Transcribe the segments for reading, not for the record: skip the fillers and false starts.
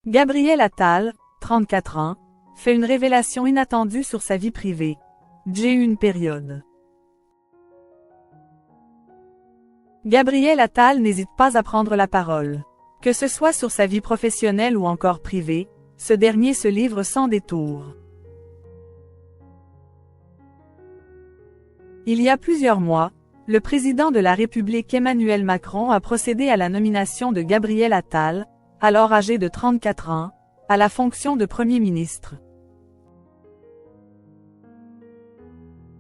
Gabriel Attal, 34 ans, fait une révélation inattendue sur sa vie privée. J'ai eu une période. Gabriel Attal n'hésite pas à prendre la parole. Que ce soit sur sa vie professionnelle ou encore privée, ce dernier se livre sans détour. Il y a plusieurs mois, le président de la République Emmanuel Macron a procédé à la nomination de Gabriel Attal, alors âgé de 34 ans, à la fonction de Premier ministre.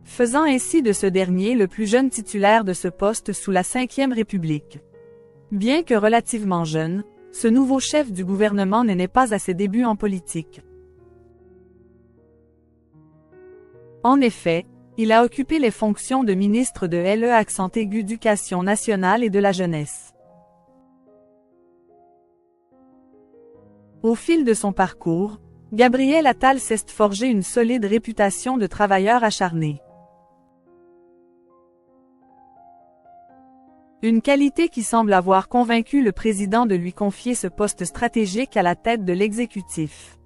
Faisant ainsi de ce dernier le plus jeune titulaire de ce poste sous la Ve République. Bien que relativement jeune, ce nouveau chef du gouvernement n'est pas à ses débuts en politique. En effet, il a occupé les fonctions de ministre de l'Éducation nationale et de la jeunesse. Au fil de son parcours, Gabriel Attal s'est forgé une solide réputation de travailleur acharné. Une qualité qui semble avoir convaincu le président de lui confier ce poste stratégique à la tête de l'exécutif.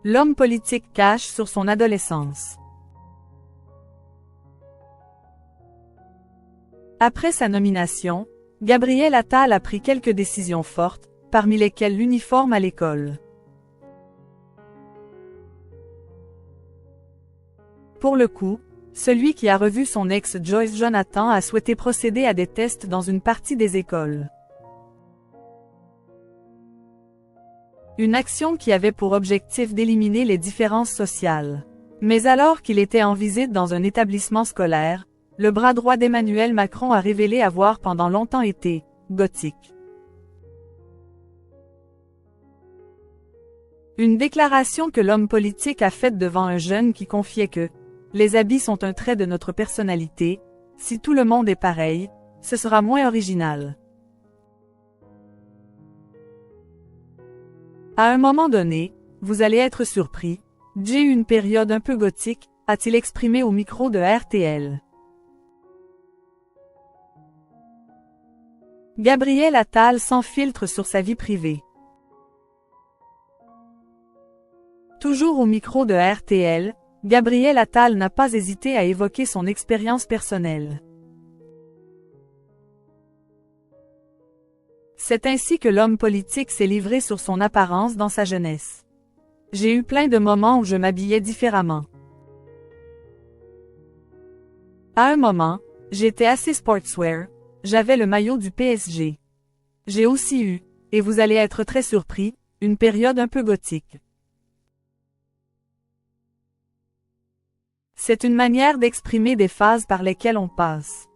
L'homme politique cache sur son adolescence. Après sa nomination, Gabriel Attal a pris quelques décisions fortes, parmi lesquelles l'uniforme à l'école. Pour le coup, celui qui a revu son ex Joyce Jonathan a souhaité procéder à des tests dans une partie des écoles. Une action qui avait pour objectif d'éliminer les différences sociales. Mais alors qu'il était en visite dans un établissement scolaire, le bras droit d'Emmanuel Macron a révélé avoir pendant longtemps été gothique. Une déclaration que l'homme politique a faite devant un jeune qui confiait que « Les habits sont un trait de notre personnalité, si tout le monde est pareil, ce sera moins original. » À un moment donné, vous allez être surpris, j'ai eu une période un peu gothique, a-t-il exprimé au micro de RTL. Gabriel Attal sans filtre sur sa vie privée. Toujours au micro de RTL, Gabriel Attal n'a pas hésité à évoquer son expérience personnelle. C'est ainsi que l'homme politique s'est livré sur son apparence dans sa jeunesse. J'ai eu plein de moments où je m'habillais différemment. À un moment, j'étais assez sportswear, j'avais le maillot du PSG. J'ai aussi eu, et vous allez être très surpris, une période un peu gothique. C'est une manière d'exprimer des phases par lesquelles on passe.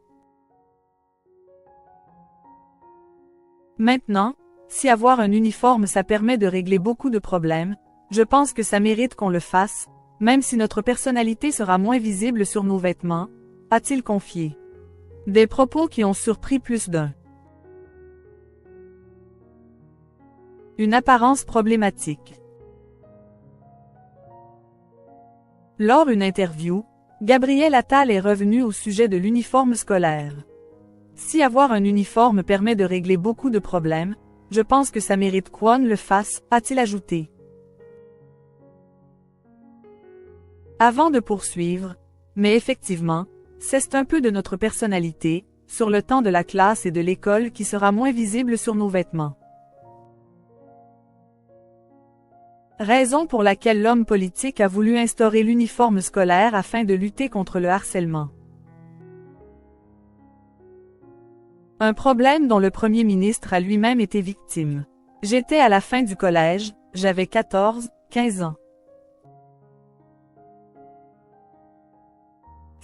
Maintenant, si avoir un uniforme ça permet de régler beaucoup de problèmes, je pense que ça mérite qu'on le fasse, même si notre personnalité sera moins visible sur nos vêtements, a-t-il confié. Des propos qui ont surpris plus d'un. Une apparence problématique. Lors d'une interview, Gabriel Attal est revenu au sujet de l'uniforme scolaire. Si avoir un uniforme permet de régler beaucoup de problèmes, je pense que ça mérite qu'on le fasse, a-t-il ajouté. Avant de poursuivre, mais effectivement, c'est un peu de notre personnalité, sur le temps de la classe et de l'école qui sera moins visible sur nos vêtements. Raison pour laquelle l'homme politique a voulu instaurer l'uniforme scolaire afin de lutter contre le harcèlement. Un problème dont le Premier ministre a lui-même été victime. J'étais à la fin du collège, j'avais 14-15 ans.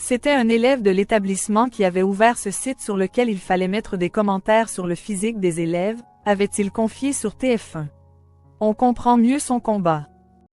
C'était un élève de l'établissement qui avait ouvert ce site sur lequel il fallait mettre des commentaires sur le physique des élèves, avait-il confié sur TF1. On comprend mieux son combat.